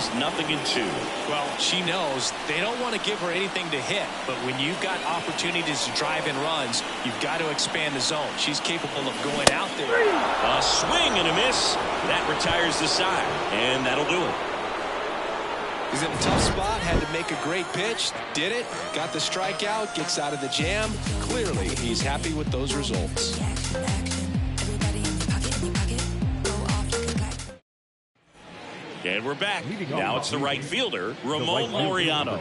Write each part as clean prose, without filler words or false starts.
is 0-2. Well, she knows they don't want to give her anything to hit, but when you've got opportunities to drive in runs, you've got to expand the zone. She's capable of going out there. A swing and a miss. That retires the side, and that'll do it. He's in a tough spot, had to make a great pitch, did it, got the strikeout, gets out of the jam. Clearly, he's happy with those results. And we're back. Now it's the right fielder, Ramon Laureano.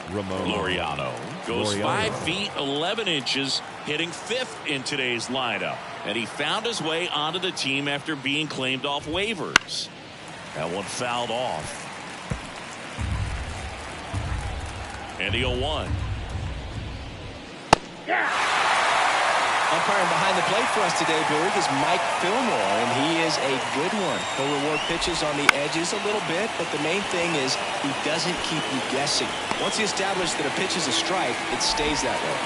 Laureano goes 5 feet 11 inches, hitting 5th in today's lineup. And he found his way onto the team after being claimed off waivers. That one fouled off. And the 0-1. Umpiring behind the plate for us today, Boog, is Mike Fillmore, and he is a good one. He'll reward pitches on the edges a little bit, but the main thing is he doesn't keep you guessing. Once he establishes that a pitch is a strike, it stays that way.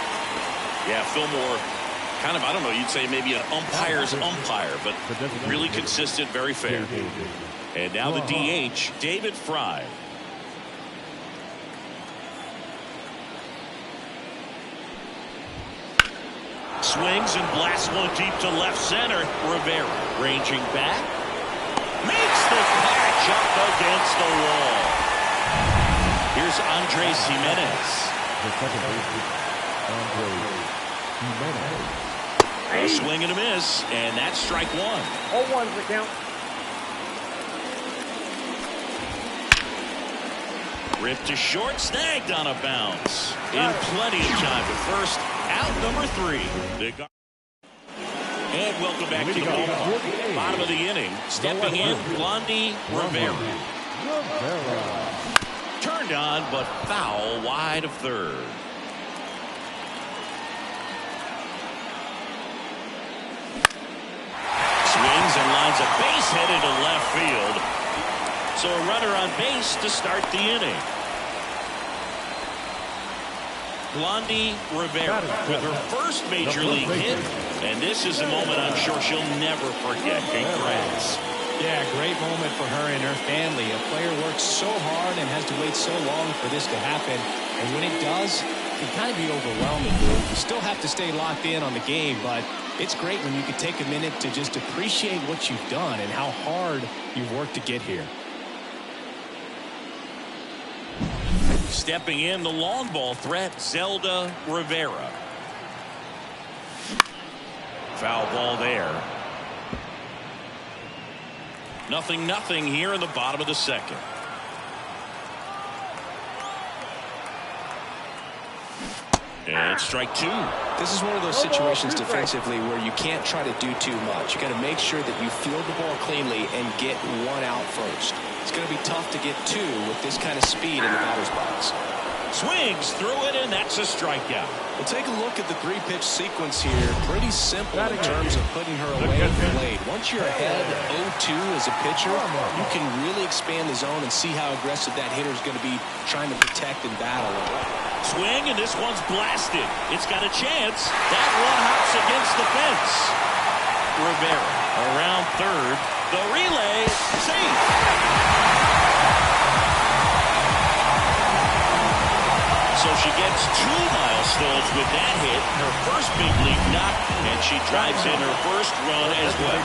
Yeah, Fillmore, kind of, I don't know, you'd say maybe an umpire's umpire, but really consistent, very fair. And now the DH, David Fry. Swings and blasts one deep to left center. Rivera ranging back. Makes the catch up against the wall. Here's Andres Jimenez. A swing and a miss, and that's strike one. 0-1's the count. Ripped to short, snagged on a bounce. In plenty of time to first. Out number 3. And welcome back to the ballpark. Bottom of the inning. Stepping in, Blondie Rivera. Turned on, but foul wide of third. Swings and lines a base hit into left field. So a runner on base to start the inning. Blondie Rivera with her first major league hit, and this is a moment I'm sure she'll never forget. Congrats. Yeah, great moment for her and her family. A player works so hard and has to wait so long for this to happen, and when it does, it can kind of be overwhelming. You still have to stay locked in on the game, but it's great when you can take a minute to just appreciate what you've done and how hard you've worked to get here. Stepping in, the long ball threat, Zelda Rivera. Foul ball there. 0-0 here in the bottom of the second. And strike 2. This is one of those situations defensively where you can't try to do too much. You got to make sure that you field the ball cleanly and get one out first. It's going to be tough to get 2 with this kind of speed in the batter's box. Swings through it, and that's a strikeout. We'll take a look at the 3-pitch sequence here. Pretty simple in terms of putting her away at the plate. Once you're ahead 0-2 as a pitcher, you can really expand the zone and see how aggressive that hitter is going to be trying to protect and battle. Swing, and this one's blasted. It's got a chance. That one hops against the fence. Rivera around third. The relay, safe. So she gets 2 milestones with that hit, her first big league knock, and she drives in her first run as well.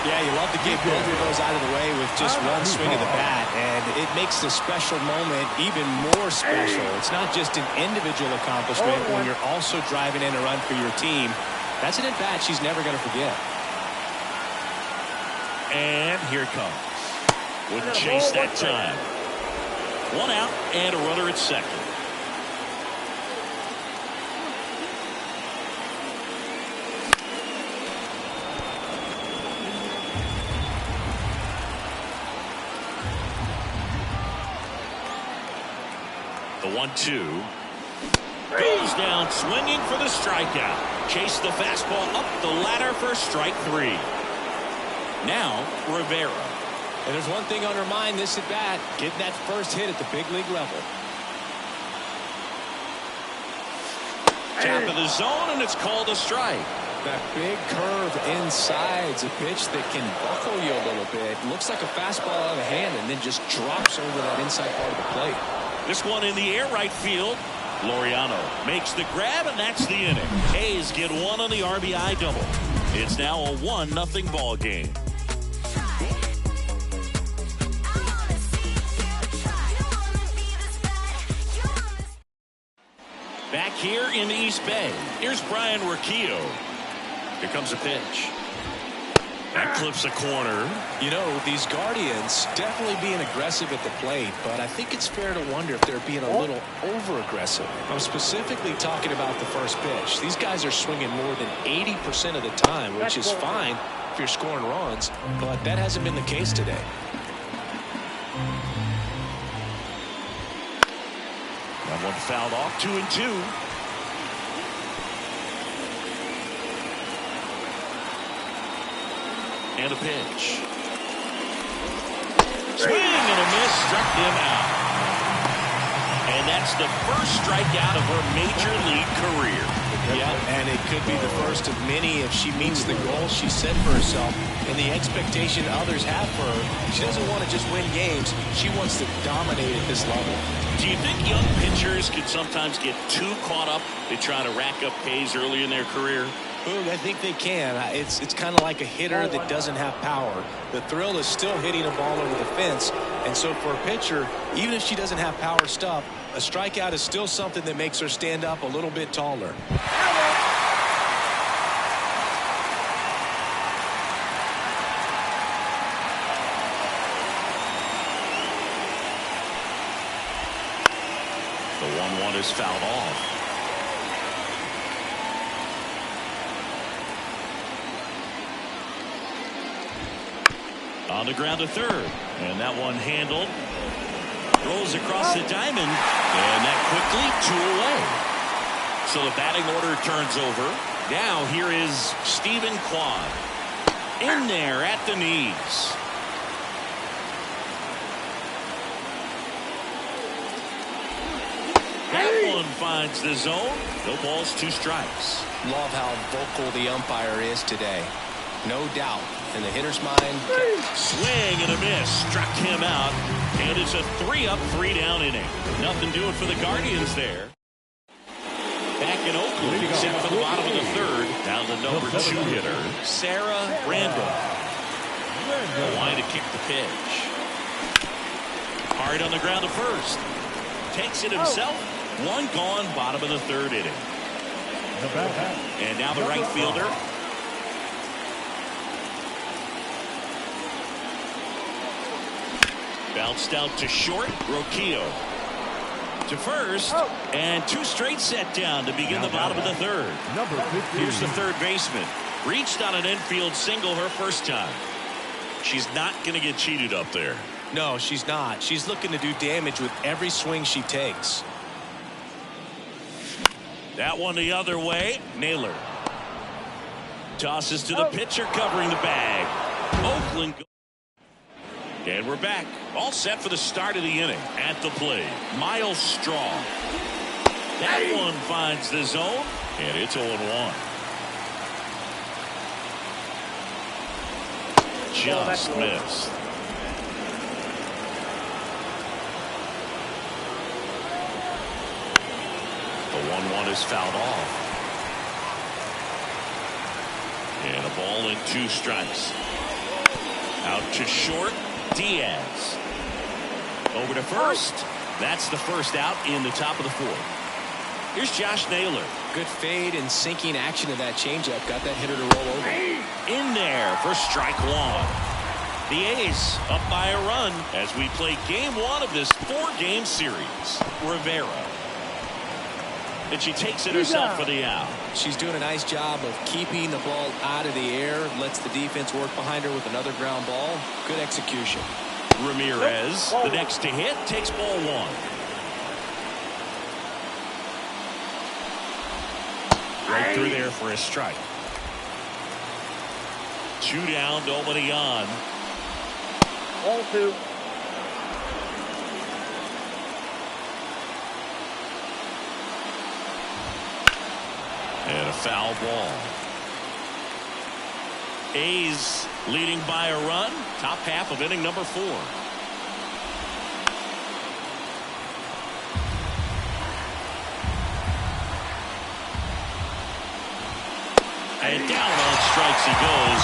Yeah, you love to get both of those out of the way with just one swing of the bat, and it makes the special moment even more special. It's not just an individual accomplishment when you're also driving in a run for your team. That's an at-bat she's never going to forget. And here it comes. Wouldn't chase that time. 1 out and a runner at second. The 1-2. Goes down swinging for the strikeout. Chase the fastball up the ladder for strike 3. Now Rivera. And there's one thing on her mind this at bat, getting that first hit at the big league level. Top of the zone, and it's called a strike. That big curve inside's a pitch that can buckle you a little bit. Looks like a fastball out of hand and then just drops over that inside part of the plate. This one in the air right field. Laureano makes the grab, and that's the inning. A's get one on the RBI double. It's now a 1-0 ball game. Back here in the East Bay, here's Brian Rocchio. Here comes a pitch. That clips a corner. You know, these Guardians definitely being aggressive at the plate, but I think it's fair to wonder if they're being a little over-aggressive. I'm specifically talking about the first pitch. These guys are swinging more than 80% of the time, which is fine if you're scoring runs, but that hasn't been the case today. That one fouled off, 2-2. And a pitch. Swing and a miss, struck him out. And that's the first strikeout of her major league career. Yeah, and it could be the first of many if she meets the goals she set for herself and the expectation others have for her. She doesn't want to just win games. She wants to dominate at this level. Do you think young pitchers can sometimes get too caught up in trying to rack up Ks early in their career? I think they can. It's kind of like a hitter that doesn't have power. The thrill is still hitting a ball over the fence. And so for a pitcher, even if she doesn't have power stuff, a strikeout is still something that makes her stand up a little bit taller. The 1-1 is fouled off. On the ground to third, and that one handled. Rolls across the diamond, and that quickly 2 away. So the batting order turns over. Now here is Stephen Kwan. In there at the knees. That one finds the zone. No balls, 2 strikes. Love how vocal the umpire is today. No doubt. In the hitter's mind. Swing and a miss. Struck him out. And it's a 3-up, 3-down inning. Nothing doing for the Guardians there. Back in Oakland, set for the bottom of the third. Down the number 2 hitter, Sarah Randall. Line to kick the pitch. Hard on the ground to first. Takes it himself. 1 gone, bottom of the 3rd inning. And now the right fielder. Bounced out to short. Rocchio to first, and 2 straight set down to begin the bottom of the 3rd. Here's the 3rd baseman. Reached on an infield single her first time. She's not going to get cheated up there. No, she's not. She's looking to do damage with every swing she takes. That one the other way. Naylor tosses to the pitcher covering the bag. Oakland. And we're back. All set for the start of the inning. At the plate, Miles Straw. That one finds the zone, and it's 0-1. Just missed. The 1-1 is fouled off. And a ball and 2 strikes. Out to short. Diaz over to first. That's the first out in the top of the 4th. Here's Josh Naylor. Good fade and sinking action of that changeup. Got that hitter to roll over. In there for strike 1. The A's up by a run as we play game 1 of this 4-game series. Rivera. And she takes it herself for the out. She's doing a nice job of keeping the ball out of the air. Lets the defense work behind her with another ground ball. Good execution. Ramirez, the next to hit, takes ball 1. Right through there for a strike. 2 down, nobody on. Ball 2. And a foul ball. A's leading by a run. Top half of inning number 4. And down on strikes he goes.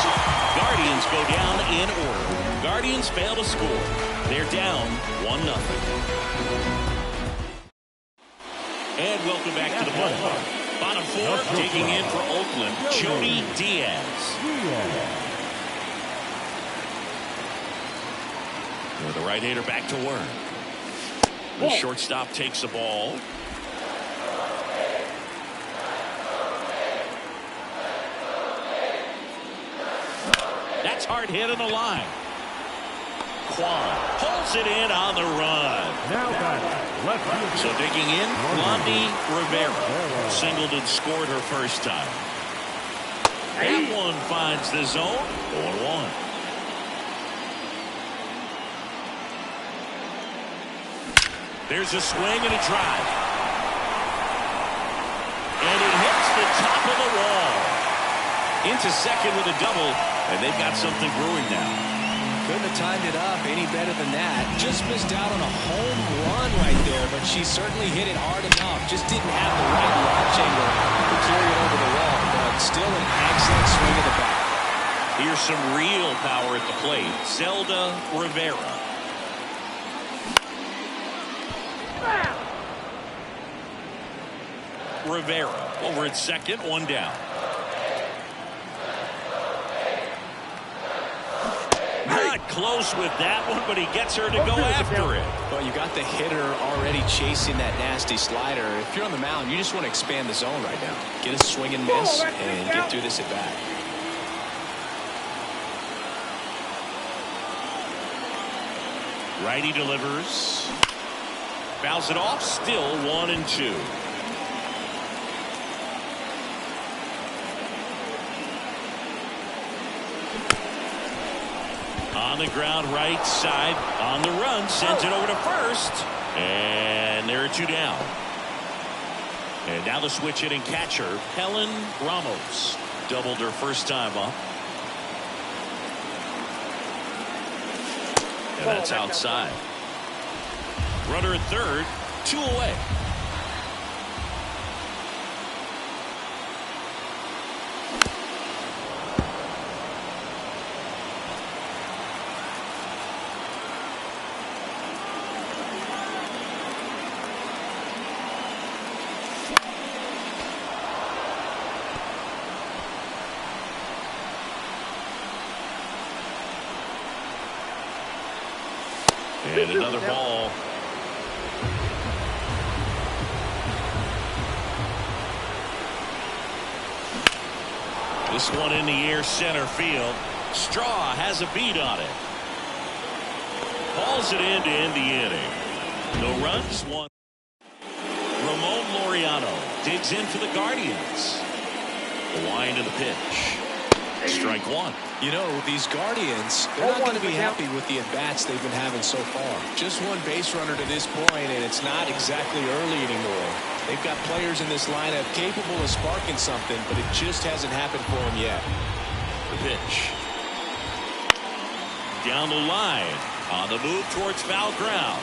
Guardians go down in order. Guardians fail to score. They're down 1-0. And welcome back to the ballpark. Bottom 4, digging in for Oakland, Jody Diaz. The right-hander back to work. The shortstop takes the ball. That's hard hit on the line. Kwan pulls it in on the run. So digging in, Blondie Rivera. Singled and scored her first time. That one finds the zone. 0-1. There's a swing and a drive. And it hits the top of the wall. Into second with a double, and they've got something brewing now. Couldn't have timed it up any better than that. Just missed out on a home run right there, but she certainly hit it hard enough. Just didn't have the right launch angle to carry it over the wall, but still an excellent swing of the bat. Here's some real power at the plate. Zelda Rivera. Rivera over at second, 1 down. Not close with that one, but he gets her to go after it. Well, you got the hitter already chasing that nasty slider. If you're on the mound, you just want to expand the zone right now. Get a swing and miss and get through this at bat. Righty delivers. Fouls it off. Still 1-2. On the ground, right side, on the run, sends it over to first, and there are 2 down. And now the switch hitting catcher, Helen Ramos, doubled her first time up. And that's outside. Runner at third, 2 away. And another ball. This one in the air, center field. Straw has a beat on it. Hauls it in to end the inning. No runs, 1. Ramon Laureano digs in for the Guardians. The wind of the pitch. Strike 1. You know, these Guardians, they're not going to be happy with the at-bats they've been having so far. Just 1 base runner to this point, and it's not exactly early anymore. They've got players in this lineup capable of sparking something, but it just hasn't happened for them yet. The pitch. Down the line. On the move towards foul ground.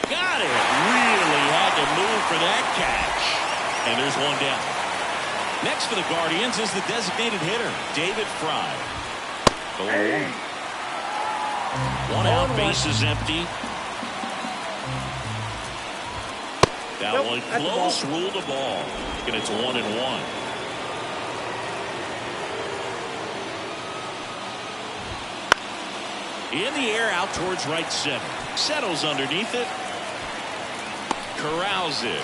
Got it. Really had to move for that catch. And there's 1 down. Next for the Guardians is the designated hitter, David Fry. 0-1. 1 out, bases empty. That one close, ruled a ball. And it's 1-1. In the air, out towards right center. Settles underneath it. Corrals it.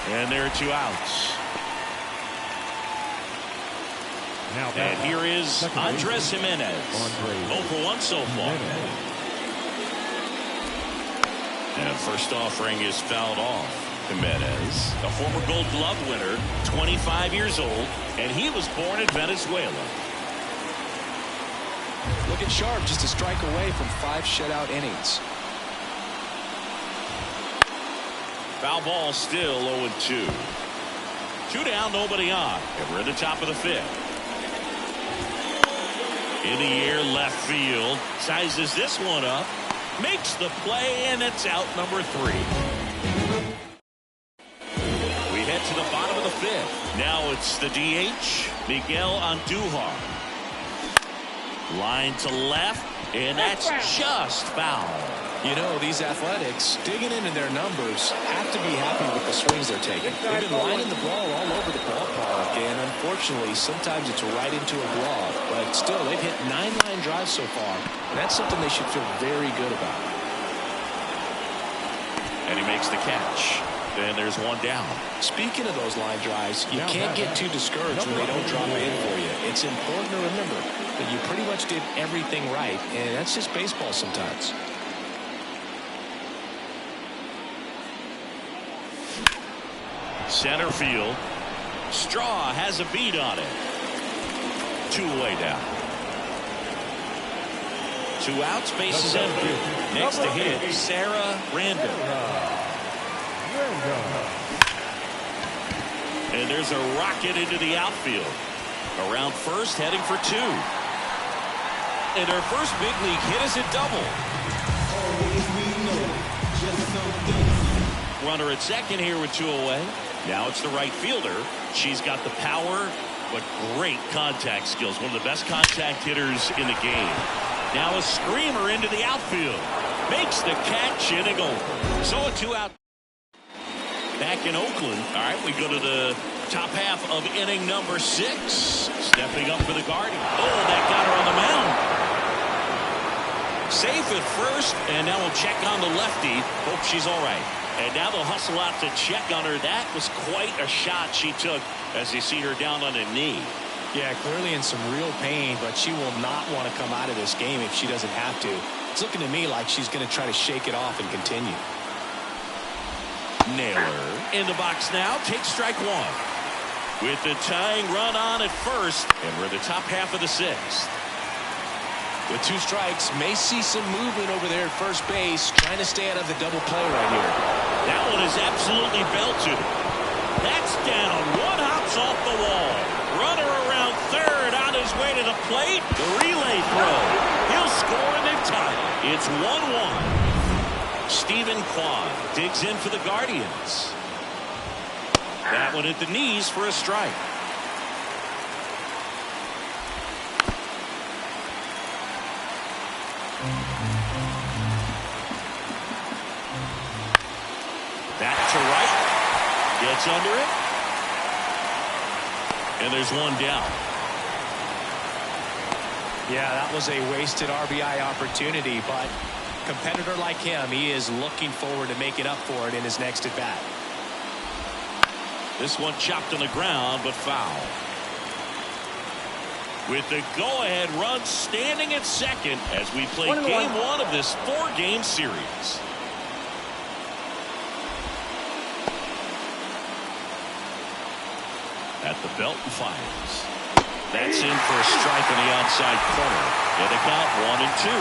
And there are 2 outs. And here is Andres Jimenez. 0 for 1 so far. And first offering is fouled off. Jimenez, a former Gold Glove winner, 25 years old, and he was born in Venezuela. Looking sharp, just a strike away from 5 shutout innings. Foul ball, still 0-2. 2 down, nobody on, and we're in the top of the 5th. In the air left field. Sizes this one up. Makes the play, and it's out number 3. We head to the bottom of the 5th. Now it's the DH, Miguel Andujar. Line to left, and that's just foul. You know, these Athletics, digging into their numbers, have to be happy with the swings they're taking. They've been lining the ball all over the ballpark, and unfortunately, sometimes it's right into a glove. But still, they've hit 9 line drives so far, and that's something they should feel very good about. And he makes the catch. Then there's one down. Speaking of those line drives, you can't get too discouraged when they don't drop in for you. It's important to remember that you pretty much did everything right, and that's just baseball sometimes. Center field. Straw has a beat on it. 2 away down. 2 outs, bases empty. Next to hit, Sarah Randall. And there's a rocket into the outfield. Around first, heading for 2. And her first big league hit is a double. Runner at second here with 2 away. Now it's the right fielder. She's got the power, but great contact skills. One of the best contact hitters in the game. Now a screamer into the outfield. Makes the catch, inning over. So a 2 out. Back in Oakland. All right, we go to the top half of inning number 6. Stepping up for the Guardian. Oh, that got her on the mound. Safe at first, and now we'll check on the lefty. Hope she's all right. And now they'll hustle out to check on her. That was quite a shot she took as you see her down on a knee. Yeah, clearly in some real pain, but she will not want to come out of this game if she doesn't have to. It's looking to me like she's going to try to shake it off and continue. Naylor in the box now. Takes strike 1. With the tying run on at first, and we're in the top half of the 6th. With 2 strikes, may see some movement over there at first base, trying to stay out of the double play right here. That one is absolutely belted. That's down. 1 hops off the wall. Runner around third on his way to the plate. The relay throw. He'll score and they've tied it. It's 1-1. Stephen Kwan digs in for the Guardians. That one at the knees for a strike. Back to right. Gets under it. And there's one down. Yeah, that was a wasted RBI opportunity, but a competitor like him, he is looking forward to making up for it in his next at bat. This one chopped on the ground, but foul. With the go-ahead run standing at second as we play game 1 of this 4-game series. At the belt and fires. That's in for a strike on the outside corner. And the count 1-2.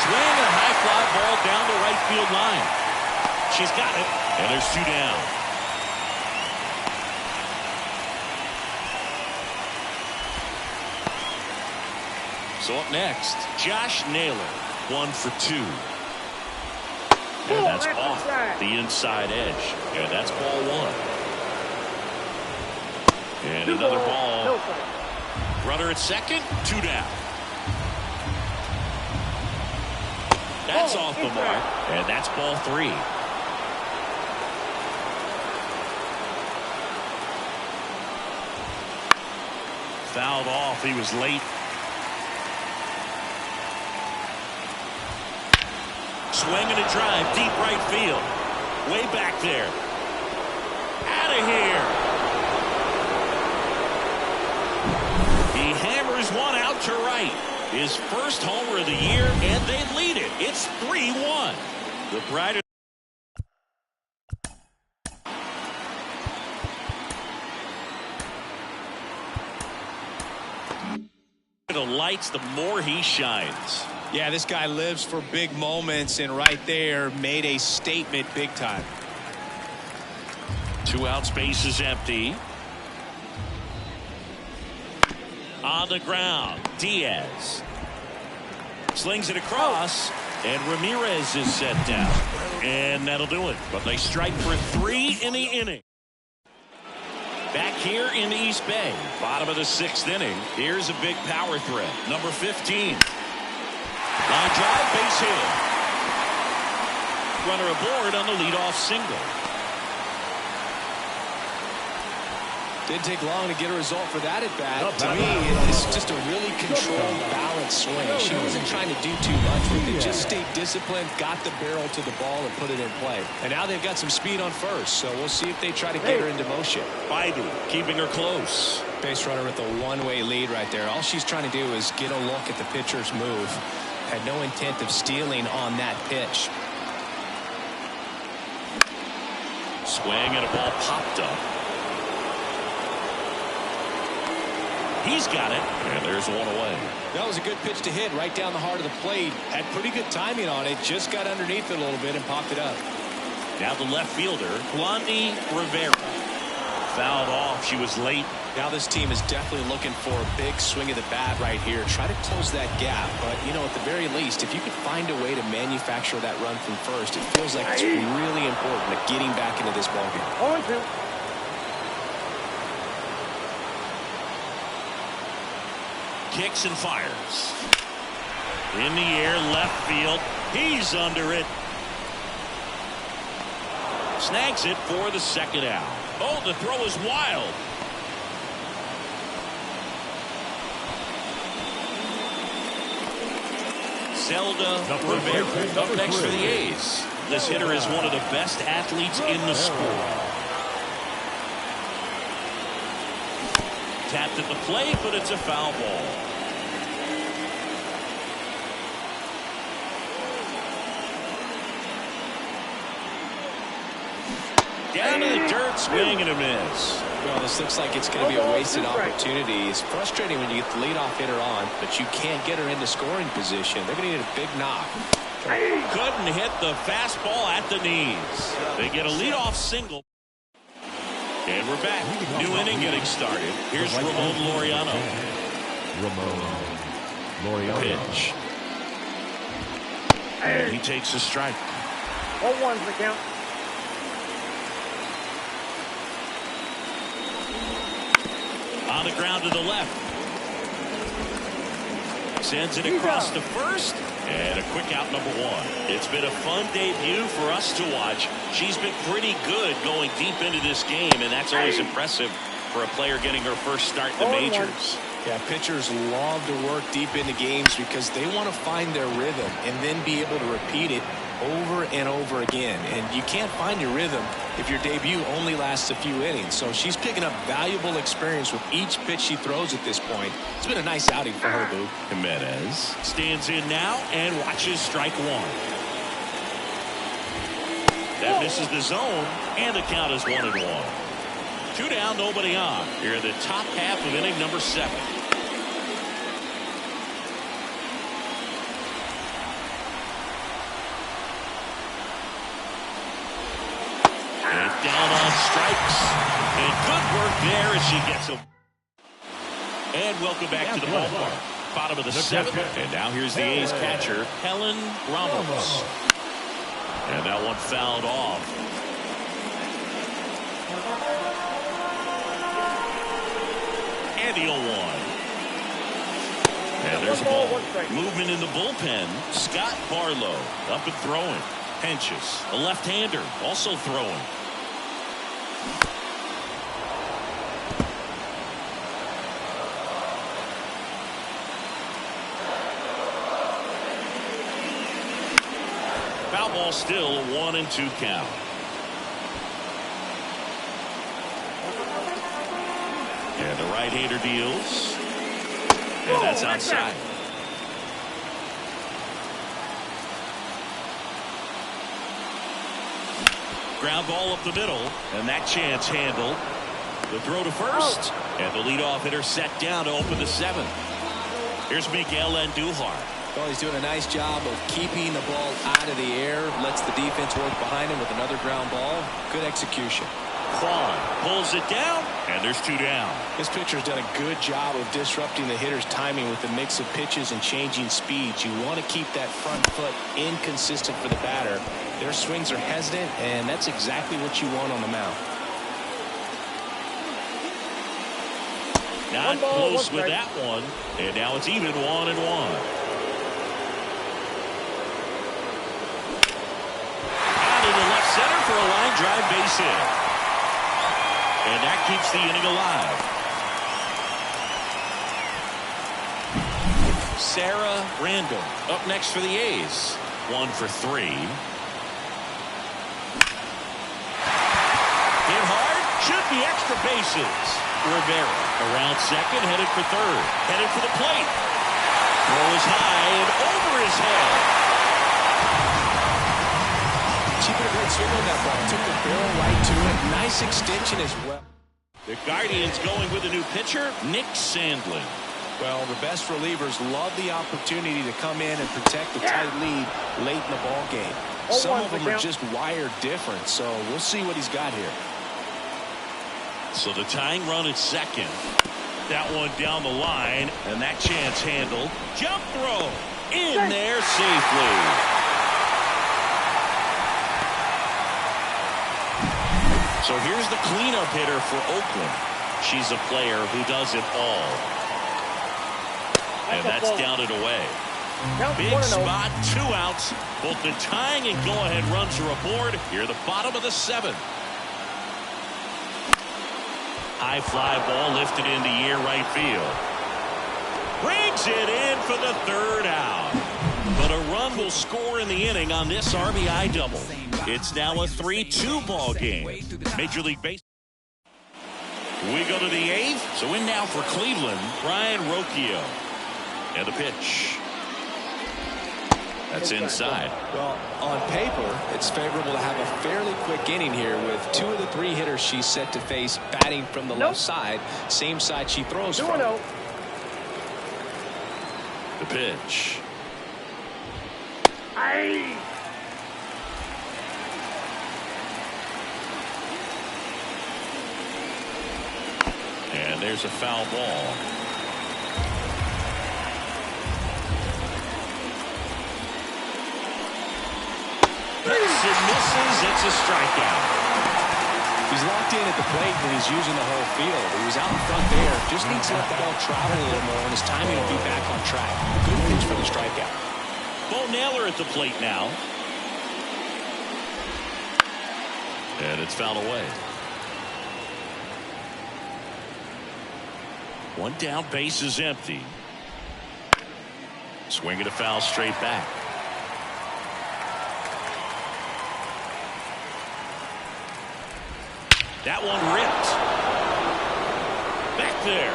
Swing and a high fly ball down the right field line. She's got it. And there's 2 down. So up next, Josh Naylor, 1 for 2. And that's off the inside edge. And that's ball 1. And another ball. Runner at second, 2 down. That's off the mark. And that's ball 3. Fouled off. He was late. Swing and a drive, deep right field. Way back there. Out of here. He hammers one out to right. His first homer of the year, and they lead it. It's 3-1. The Pride the lights, the more he shines. Yeah, this guy lives for big moments, and right there made a statement big time. 2 outs, base is empty. On the ground, Diaz slings it across, and Ramirez is set down. And that'll do it. But they strike for 3 in the inning. Back here in the East Bay, bottom of the 6th inning. Here's a big power threat. Number 15. Line drive, base hit. Runner aboard on the leadoff single. Didn't take long to get a result for that at bat. To me, it's just a really controlled, balanced swing. She wasn't trying to do too much with it. Just stayed disciplined, got the barrel to the ball, and put it in play. And now they've got some speed on first, so we'll see if they try to get her into motion. Biden keeping her close. Base runner with a one-way lead right there. All she's trying to do is get a look at the pitcher's move. Had no intent of stealing on that pitch. Swing and a ball popped up. He's got it, and there's one away. That was a good pitch to hit right down the heart of the plate. Had pretty good timing on it. Just got underneath it a little bit and popped it up. Now the left fielder, Blondie Rivera. Fouled off. She was late. Now this team is definitely looking for a big swing of the bat right here. Try to close that gap. But, you know, at the very least, if you could find a way to manufacture that run from first, it feels like it's really important to getting back into this ballgame. 0-2. Kicks and fires. In the air, left field. He's under it. Snags it for the 2nd out. Oh, the throw is wild. Zelda Rivera up next for the A's. This hitter is one of the best athletes in the sport. Tapped at the plate, but it's a foul ball. Down to the dirt, swing and a miss. Well, this looks like it's going to be a wasted opportunity. It's frustrating when you get the leadoff hitter on, but you can't get her into scoring position. They're going to need a big knock. Couldn't hit the fastball at the knees. They get a leadoff single. And we're back. New inning getting started. Here's Ramon Laureano. Pitch. And he takes a strike. 0-1's the count. On the ground to the left. Sends it across to first. And a quick out, number 1. It's been a fun debut for us to watch. She's been pretty good going deep into this game, and that's always impressive for a player getting her first start in the majors. Yeah, pitchers love to work deep into games because they want to find their rhythm and then be able to repeat it over and over again. And you can't find your rhythm if your debut only lasts a few innings. So she's picking up valuable experience with each pitch she throws at this point. It's been a nice outing for her, Boo. Jimenez stands in now and watches strike 1. That misses the zone, and the count is 1-1. 2 down, nobody on. Here in the top half of inning number 7. And down on strikes. And good work there as she gets him. And welcome back to the ballpark. Bottom of the 7th. And now here's the A's catcher, Helen Ramos. And that one fouled off. And the 0-1. And there's a ball. Movement in the bullpen. Scott Barlow up and throwing. Henches, a left-hander, also throwing. Foul ball, still a 1-2 count. And the right-hander deals. And that's outside. Ground ball up the middle, and that chance handled. The throw to first, and the leadoff hitter set down to open the 7th. Here's Miguel Andujar. Well, he's doing a nice job of keeping the ball out of the air. Lets the defense work behind him with another ground ball. Good execution. Kwan pulls it down, and there's 2 down. This pitcher's done a good job of disrupting the hitter's timing with the mix of pitches and changing speeds. You want to keep that front foot inconsistent for the batter. Their swings are hesitant, and that's exactly what you want on the mound. Not close with that one, and now it's even 1-1. Out into left center for a line drive base hit. And that keeps the inning alive. Sarah Randall up next for the A's. 1 for 3. Hit hard, should be extra bases. Rivera around second, headed for third. Headed for the plate. Throw is high and over his head. She put a great swing on that ball. Took the barrel right to it. Nice extension as well. The Guardians going with a new pitcher, Nick Sandlin. Well, the best relievers love the opportunity to come in and protect the tight lead late in the ball game. Some of them are just wired different, so we'll see what he's got here. So the tying run at second. That one down the line, and that chance handled. Jump throw in there safely. So here's the cleanup hitter for Oakland. She's a player who does it all. And that's down and away. Big spot, 2 outs. Both the tying and go-ahead runs are aboard. Here the bottom of the 7th. High fly ball lifted into near right field. Brings it in for the 3rd out. But a run will score in the inning on this RBI double. It's now a 3-2 ball game. Major League Baseball. We go to the 8th. So in now for Cleveland, Brian Rocchio. And the pitch. That's inside. Well, on paper, it's favorable to have a fairly quick inning here with 2 of the 3 hitters she's set to face batting from the left side, same side she throws from. The pitch. And there's a foul ball. It misses. It's a strikeout. He's locked in at the plate and he's using the whole field. He was out in front there. Just needs to let the ball travel a little more, and his timing will be back on track. Good pitch for the strikeout. Bo Naylor at the plate now. And it's fouled away. 1 down, base is empty. Swing and a foul straight back. That one ripped. Back there.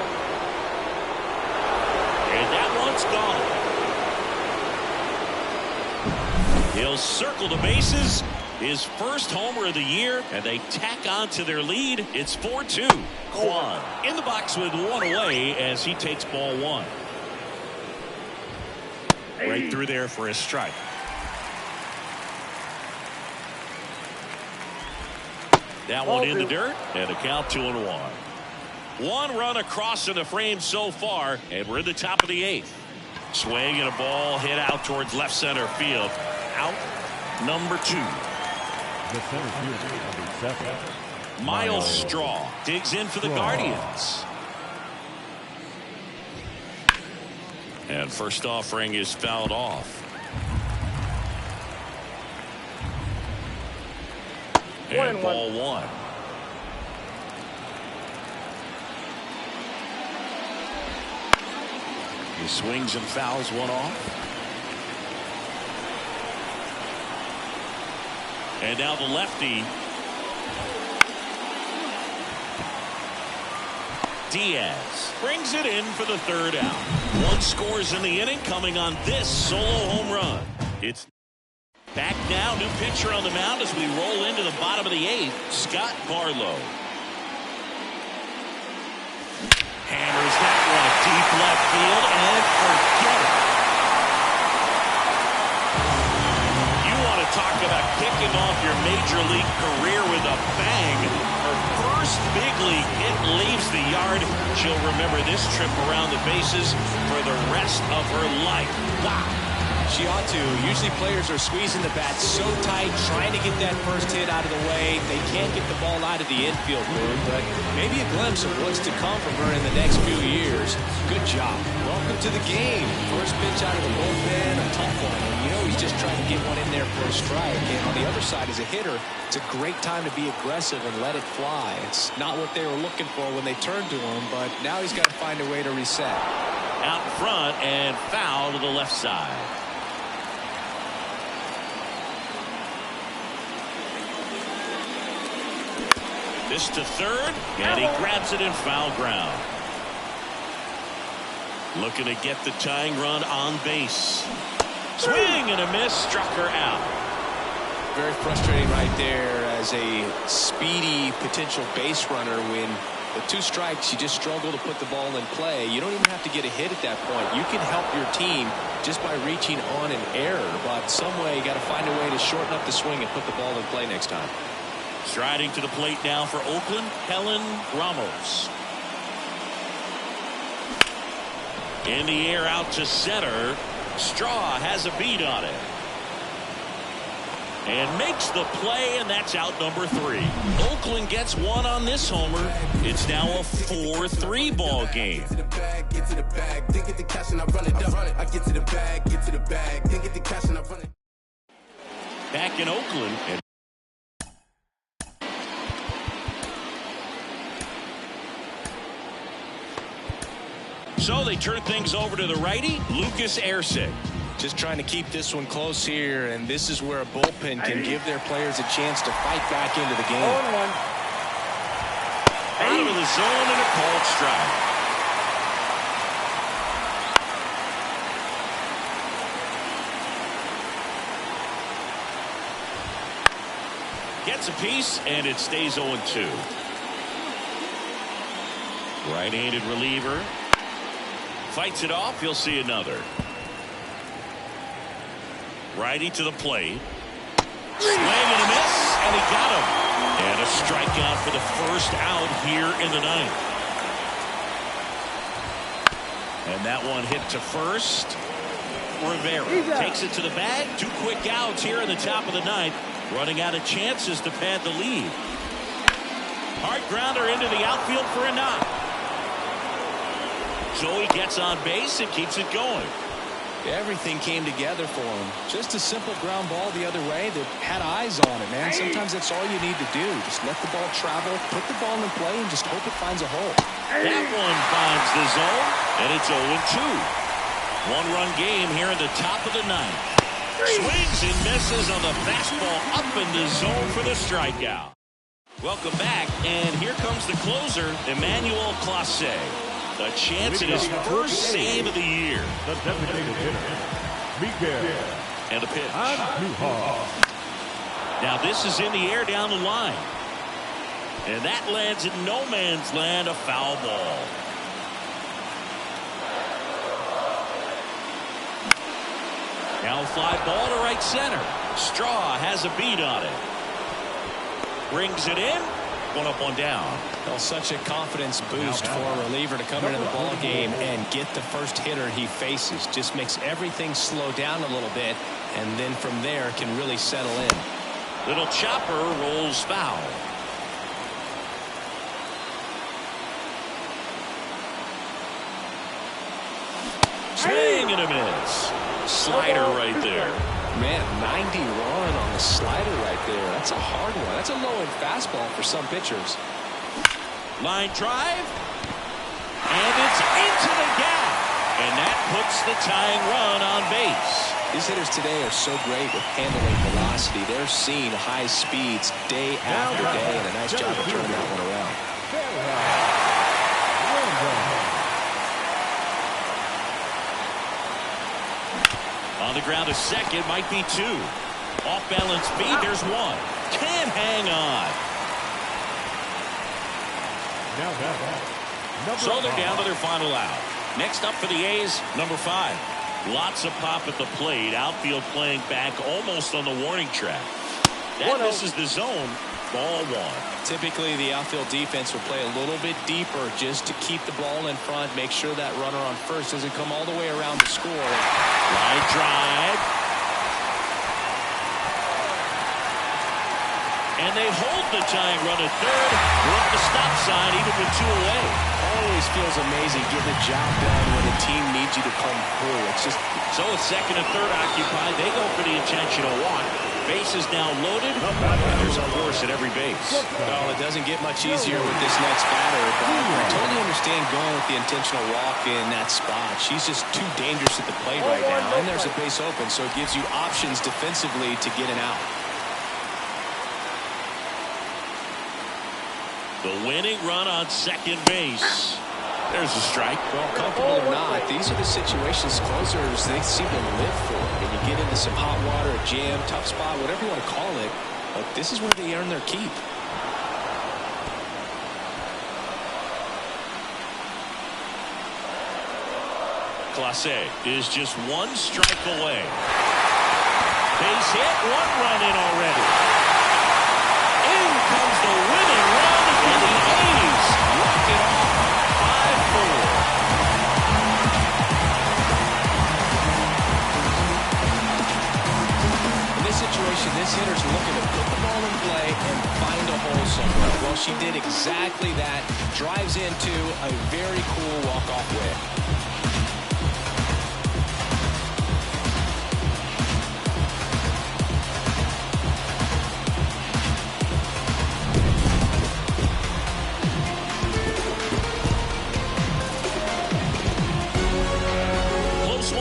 And that one's gone. He'll circle the bases. His first homer of the year, and they tack on to their lead. It's 4-2. Kwan in the box with 1 away as he takes ball 1. Right through there for a strike. That one in the dirt, and a count 2-1. 1 run across in the frame so far, and we're in the top of the 8th. Swing and a ball hit out towards left center field. Out number 2. The center fielder, number 7. Miles Straw digs in for the Guardians. And first offering is fouled off. And ball 1. He swings and fouls one off. And now the lefty. Diaz brings it in for the 3rd out. 1 scores in the inning coming on this solo home run. It's back now, new pitcher on the mound as we roll into the bottom of the 8th, Scott Barlow. Hammers that one deep left field and forget it. You want to talk about kicking off your major league career with a bang. Her first big league hit leaves the yard. She'll remember this trip around the bases for the rest of her life. Wow. She ought to. Usually players are squeezing the bat so tight, trying to get that first hit out of the way. They can't get the ball out of the infield, Boone, but maybe a glimpse of what's to come from her in the next few years. Good job. Welcome to the game. First pitch out of the bullpen, a tough one. And you know he's just trying to get one in there for a strike. And on the other side, as a hitter, it's a great time to be aggressive and let it fly. It's not what they were looking for when they turned to him, but now he's got to find a way to reset. Out front and foul to the left side. This to third, and he grabs it in foul ground. Looking to get the tying run on base. Swing and a miss, struck her out. Very frustrating right there as a speedy potential base runner. When with 2 strikes, you just struggle to put the ball in play. You don't even have to get a hit at that point. You can help your team just by reaching on an error, but some way you got to find a way to shorten up the swing and put the ball in play next time. Striding to the plate now for Oakland, Helen Ramos. In the air out to center. Straw has a beat on it. And makes the play, and that's out number 3. Oakland gets one on this homer. It's now a 4-3 ball game. Back in Oakland. And so they turn things over to the righty, Lucas Erceg. Just trying to keep this one close here, and this is where a bullpen can give their players a chance to fight back into the game. 0-1. Out of the zone and a called strike. Gets a piece, and it stays 0-2. Right-handed reliever. Fights it off. He'll see another. Righty to the plate. Swing and a miss, and he got him. And a strikeout for the first out here in the 9th. And that one hit to first. Rivera takes it to the bag. 2 quick outs here in the top of the 9th. Running out of chances to pad the lead. Hard grounder into the outfield for a knock. Joey gets on base and keeps it going. Everything came together for him. Just a simple ground ball the other way that had eyes on it, man. Sometimes that's all you need to do. Just let the ball travel, put the ball in play, and just hope it finds a hole. That one finds the zone, and it's 0-2. 1-run game here in the top of the 9th. Swings and misses on the fastball up in the zone for the strikeout. Welcome back, and here comes the closer, Emmanuel Clase. A chance at his first save of the year. The designated hitter, Miguel. And a pitch. Andujar. Now this is in the air down the line. And that lands in no man's land, a foul ball. Now a fly ball to right center. Straw has a beat on it. Brings it in. 1 up, 1 down. Well, such a confidence boost for a reliever to come into the ball game and get the first hitter he faces. Just makes everything slow down a little bit, and then from there can really settle in. Little chopper rolls foul. Swing and a miss. Slider right there. Man, 90 run on the slider right there. That's a hard one. That's a low-end fastball for some pitchers. Line drive. And it's into the gap. And that puts the tying run on base. These hitters today are so great with handling velocity. They're seeing high speeds day after day, and a nice job of turning that one around. On the ground, a second, might be 2. Off balance feed, there's 1. Can't hang on. So they're down to their final out. Next up for the A's, number 5. Lots of pop at the plate. Outfield playing back almost on the warning track. That misses the zone. Ball one. Typically, the outfield defense will play a little bit deeper just to keep the ball in front, make sure that runner on first doesn't come all the way around to score. Line drive. And they hold the tying run at third. We're at the stop sign, even with 2 away. Always feels amazing getting the job done when the team needs you to come through. It's just so with second and third occupied, they go for the intentional walk. Base is now loaded. And there's a horse at every base. Well, it doesn't get much easier with this next batter, but I totally understand going with the intentional walk in that spot. She's just too dangerous at the plate right now, and there's a base open, so it gives you options defensively to get an out. The winning run on second base. There's a strike. Well, comfortable or not, these are the situations closers they seem to live for. And you get into some hot water, a jam, tough spot, whatever you want to call it. But this is where they earn their keep. Clase is just 1 strike away. Base hit, 1 run in already. In comes the winning run, and the A's walk it off 5-4. In this situation, this hitter's looking to put the ball in play and find a hole somewhere. Well, she did exactly that. Drives into a very cool walk-off whip.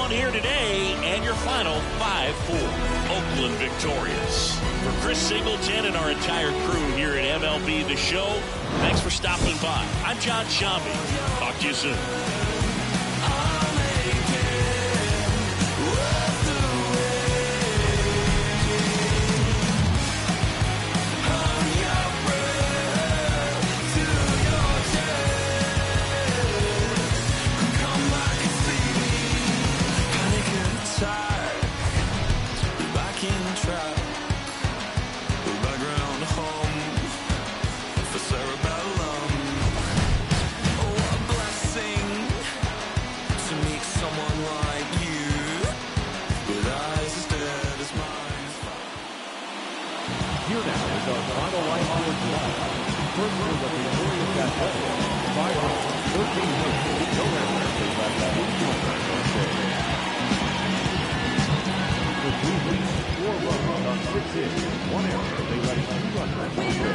Here today, and your final 5-4. Oakland victorious. For Chris Singleton and our entire crew here at MLB The Show, thanks for stopping by. I'm John Shambi. Talk to you soon. Here now is our final line score tonight. First is the Victorious Athletics. 5 runs, 13 hits, no errors. They left that 2 runs on base. The Cleveland, 4 runs on 6 hits, 1 error. They left 2 runs on base.